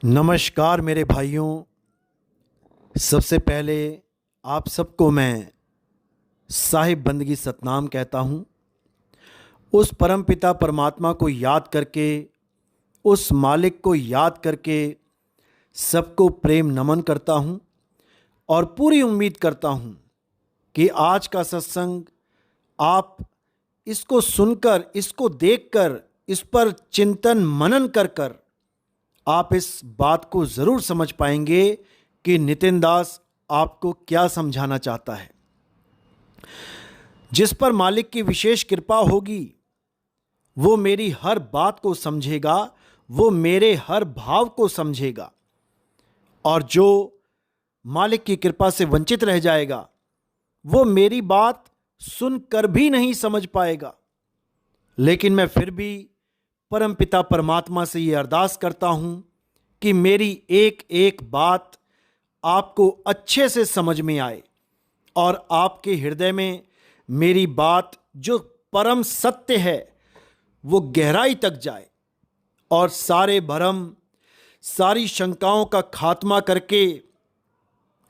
नमस्कार मेरे भाइयों। सबसे पहले आप सबको मैं साहिब बंदगी सतनाम कहता हूँ। उस परमपिता परमात्मा को याद करके, उस मालिक को याद करके सबको प्रेम नमन करता हूँ और पूरी उम्मीद करता हूँ कि आज का सत्संग आप इसको सुनकर, इसको देखकर, इस पर चिंतन मनन कर कर आप इस बात को ज़रूर समझ पाएंगे कि नितिन दास आपको क्या समझाना चाहता है। जिस पर मालिक की विशेष कृपा होगी वो मेरी हर बात को समझेगा, वो मेरे हर भाव को समझेगा, और जो मालिक की कृपा से वंचित रह जाएगा वो मेरी बात सुनकर भी नहीं समझ पाएगा। लेकिन मैं फिर भी परमपिता परमात्मा से ये अरदास करता हूँ कि मेरी एक एक बात आपको अच्छे से समझ में आए और आपके हृदय में मेरी बात जो परम सत्य है वो गहराई तक जाए और सारे भ्रम, सारी शंकाओं का खात्मा करके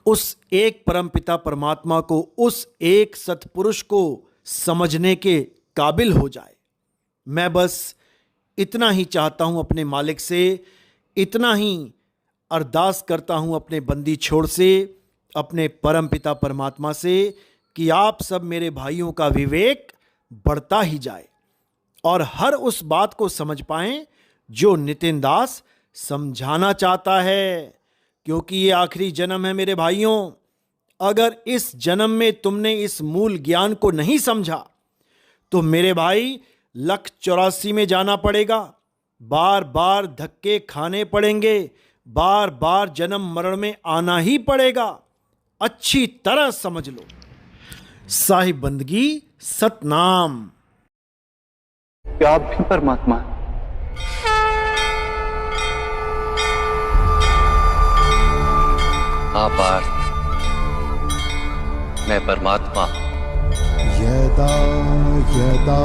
उस एक परमपिता परमात्मा को, उस एक सत्पुरुष को समझने के काबिल हो जाए। मैं बस इतना ही चाहता हूँ अपने मालिक से, इतना ही अरदास करता हूँ अपने बंदी छोड़ से, अपने परमपिता परमात्मा से कि आप सब मेरे भाइयों का विवेक बढ़ता ही जाए और हर उस बात को समझ पाएं जो नितिन दास समझाना चाहता है। क्योंकि ये आखिरी जन्म है मेरे भाइयों। अगर इस जन्म में तुमने इस मूल ज्ञान को नहीं समझा तो मेरे भाई 184 में जाना पड़ेगा, बार बार धक्के खाने पड़ेंगे, बार बार जन्म मरण में आना ही पड़ेगा। अच्छी तरह समझ लो। साहिब बंदगी सतनाम। क्या आप भी परमात्मा हैं? हाँ पार्थ, मैं परमात्मा हूं। यदा यदा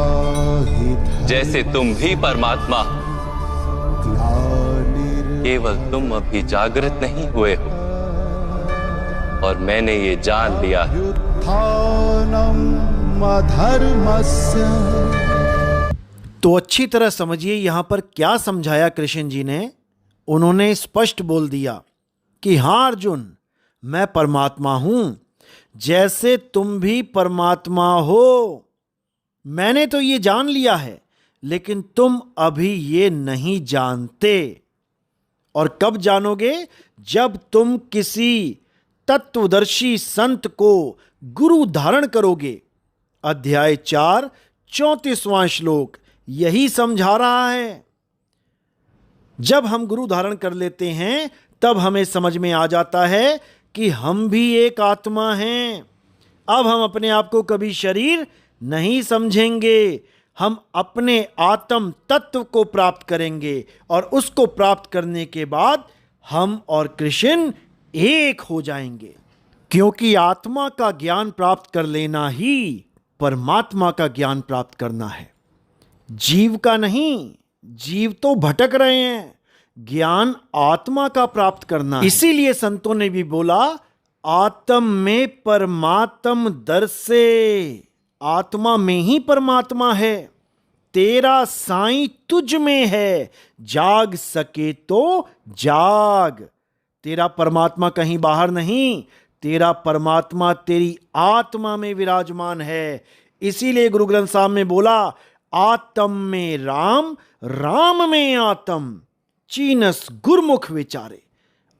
हि जैसे तुम भी परमात्मा हो, केवल तुम अभी जागृत नहीं हुए हो और मैंने ये जान लिया है। तो अच्छी तरह समझिए यहां पर क्या समझाया कृष्ण जी ने। उन्होंने स्पष्ट बोल दिया कि हाँ अर्जुन, मैं परमात्मा हूं, जैसे तुम भी परमात्मा हो। मैंने तो ये जान लिया है, लेकिन तुम अभी ये नहीं जानते। और कब जानोगे? जब तुम किसी तत्वदर्शी संत को गुरु धारण करोगे। अध्याय 4 34वां श्लोक यही समझा रहा है। जब हम गुरु धारण कर लेते हैं तब हमें समझ में आ जाता है कि हम भी एक आत्मा हैं। अब हम अपने आप को कभी शरीर नहीं समझेंगे, हम अपने आत्म तत्व को प्राप्त करेंगे और उसको प्राप्त करने के बाद हम और कृष्ण एक हो जाएंगे। क्योंकि आत्मा का ज्ञान प्राप्त कर लेना ही परमात्मा का ज्ञान प्राप्त करना है, जीव का नहीं। जीव तो भटक रहे हैं, ज्ञान आत्मा का प्राप्त करना है। इसीलिए संतों ने भी बोला, आत्म में परमात्म दर्शे। आत्मा में ही परमात्मा है। तेरा साईं तुझ में है, जाग सके तो जाग। तेरा परमात्मा कहीं बाहर नहीं, तेरा परमात्मा तेरी आत्मा में विराजमान है। इसीलिए गुरु ग्रंथ साहब में बोला, आत्म में राम, राम में आत्म, चीनस गुरमुख विचारे।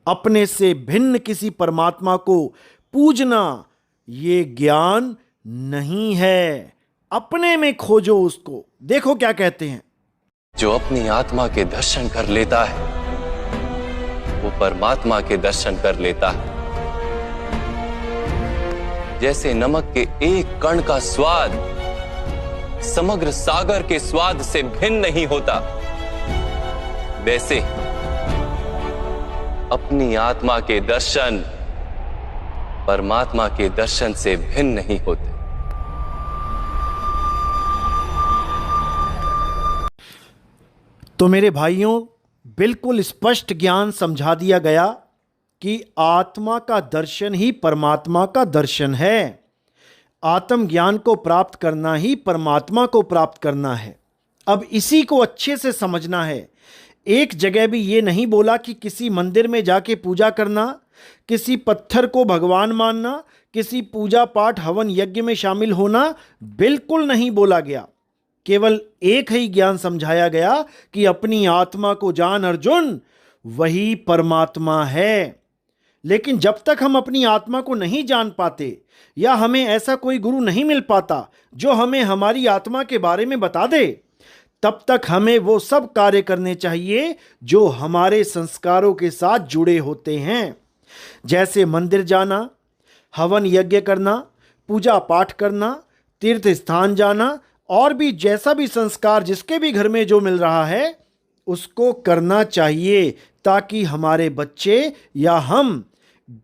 अपने से भिन्न किसी परमात्मा को पूजना ये ज्ञान नहीं है। अपने में खोजो उसको। देखो क्या कहते हैं, जो अपनी आत्मा के दर्शन कर लेता है वो परमात्मा के दर्शन कर लेता है। जैसे नमक के एक कण का स्वाद समग्र सागर के स्वाद से भिन्न नहीं होता, वैसे अपनी आत्मा के दर्शन परमात्मा के दर्शन से भिन्न नहीं होते। तो मेरे भाइयों, बिल्कुल स्पष्ट ज्ञान समझा दिया गया कि आत्मा का दर्शन ही परमात्मा का दर्शन है। आत्म ज्ञान को प्राप्त करना ही परमात्मा को प्राप्त करना है। अब इसी को अच्छे से समझना है। एक जगह भी ये नहीं बोला कि किसी मंदिर में जाके पूजा करना, किसी पत्थर को भगवान मानना, किसी पूजा पाठ हवन यज्ञ में शामिल होना, बिल्कुल नहीं बोला गया। केवल एक ही ज्ञान समझाया गया कि अपनी आत्मा को जान अर्जुन, वही परमात्मा है। लेकिन जब तक हम अपनी आत्मा को नहीं जान पाते या हमें ऐसा कोई गुरु नहीं मिल पाता जो हमें हमारी आत्मा के बारे में बता दे, तब तक हमें वो सब कार्य करने चाहिए जो हमारे संस्कारों के साथ जुड़े होते हैं, जैसे मंदिर जाना, हवन यज्ञ करना, पूजा पाठ करना, तीर्थ स्थान जाना, और भी जैसा भी संस्कार जिसके भी घर में जो मिल रहा है उसको करना चाहिए, ताकि हमारे बच्चे या हम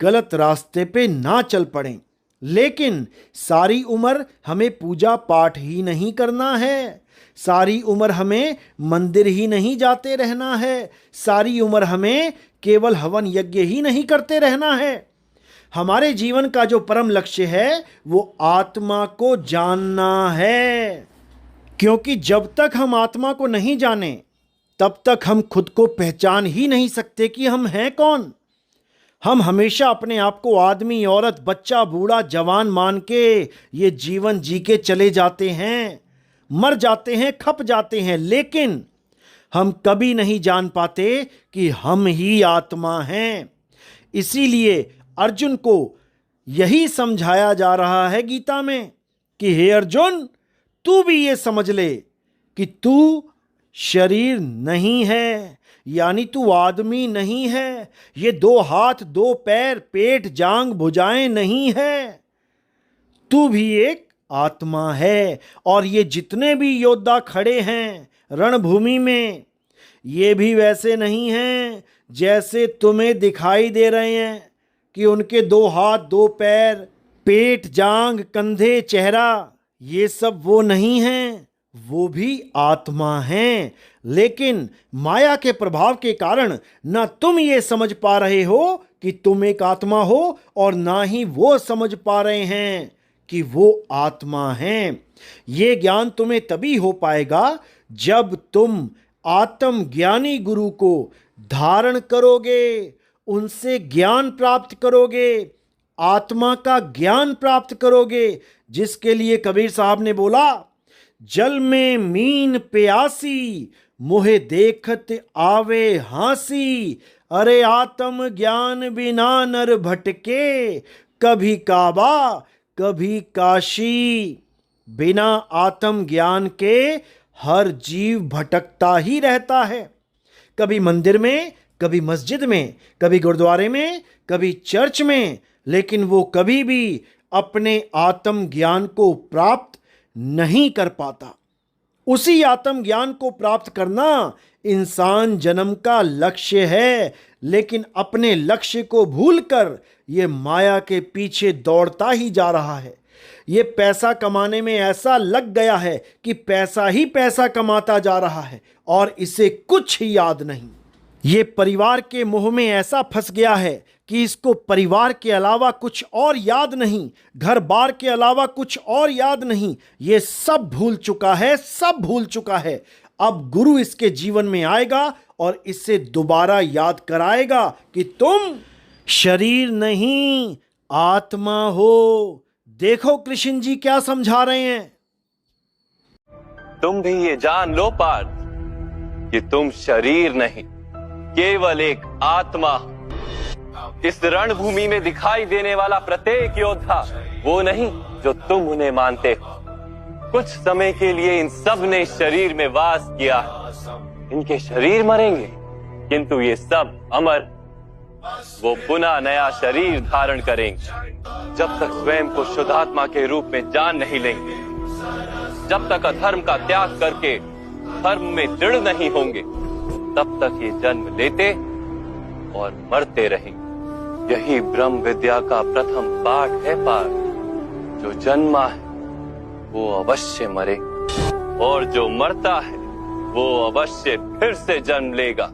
गलत रास्ते पे ना चल पड़ें। लेकिन सारी उम्र हमें पूजा पाठ ही नहीं करना है, सारी उम्र हमें मंदिर ही नहीं जाते रहना है, सारी उम्र हमें केवल हवन यज्ञ ही नहीं करते रहना है। हमारे जीवन का जो परम लक्ष्य है वो आत्मा को जानना है, क्योंकि जब तक हम आत्मा को नहीं जाने तब तक हम खुद को पहचान ही नहीं सकते कि हम हैं कौन। हम हमेशा अपने आप को आदमी, औरत, बच्चा, बूढ़ा, जवान मान के ये जीवन जी के चले जाते हैं, मर जाते हैं, खप जाते हैं, लेकिन हम कभी नहीं जान पाते कि हम ही आत्मा हैं। इसीलिए अर्जुन को यही समझाया जा रहा है गीता में कि हे अर्जुन, तू भी ये समझ ले कि तू शरीर नहीं है, यानी तू आदमी नहीं है। ये 2 हाथ, 2 पैर, पेट, जांग, भुजाएं नहीं है। तू भी एक आत्मा है। और ये जितने भी योद्धा खड़े हैं रणभूमि में, ये भी वैसे नहीं हैं जैसे तुम्हें दिखाई दे रहे हैं कि उनके 2 हाथ, 2 पैर, पेट, जांग, कंधे, चेहरा, ये सब वो नहीं हैं। वो भी आत्मा हैं, लेकिन माया के प्रभाव के कारण ना तुम ये समझ पा रहे हो कि तुम एक आत्मा हो, और ना ही वो समझ पा रहे हैं कि वो आत्मा हैं। ये ज्ञान तुम्हें तभी हो पाएगा जब तुम आत्म ज्ञानी गुरु को धारण करोगे, उनसे ज्ञान प्राप्त करोगे, आत्मा का ज्ञान प्राप्त करोगे, जिसके लिए कबीर साहब ने बोला, जल में मीन प्यासी, मोहे देखत आवे हांसी, अरे आत्म ज्ञान बिना नर भटके, कभी काबा कभी काशी। बिना आत्म ज्ञान के हर जीव भटकता ही रहता है, कभी मंदिर में, कभी मस्जिद में, कभी गुरुद्वारे में, कभी चर्च में, लेकिन वो कभी भी अपने आत्म ज्ञान को प्राप्त नहीं कर पाता। उसी आत्म ज्ञान को प्राप्त करना इंसान जन्म का लक्ष्य है, लेकिन अपने लक्ष्य को भूलकर ये माया के पीछे दौड़ता ही जा रहा है। ये पैसा कमाने में ऐसा लग गया है कि पैसा ही पैसा कमाता जा रहा है और इसे कुछ ही याद नहीं। ये परिवार के मोह में ऐसा फंस गया है कि इसको परिवार के अलावा कुछ और याद नहीं, घर बार के अलावा कुछ और याद नहीं। ये सब भूल चुका है, सब भूल चुका है। अब गुरु इसके जीवन में आएगा और इससे दोबारा याद कराएगा कि तुम शरीर नहीं आत्मा हो। देखो कृष्ण जी क्या समझा रहे हैं। तुम भी ये जान लो पार्थ कि तुम शरीर नहीं, केवल एक आत्मा हो। इस रणभूमि में दिखाई देने वाला प्रत्येक योद्धा वो नहीं जो तुम उन्हें मानते हो। कुछ समय के लिए इन सब ने शरीर में वास किया है। इनके शरीर मरेंगे, किंतु ये सब अमर, वो पुनः नया शरीर धारण करेंगे। जब तक स्वयं को शुद्धात्मा के रूप में जान नहीं लेंगे, जब तक अधर्म का त्याग करके धर्म में दृढ़ नहीं होंगे, तब तक ये जन्म लेते और मरते रहेंगे। यही ब्रह्म विद्या का प्रथम पाठ है पार्थ। जो जन्मा है वो अवश्य मरे, और जो मरता है वो अवश्य फिर से जन्म लेगा।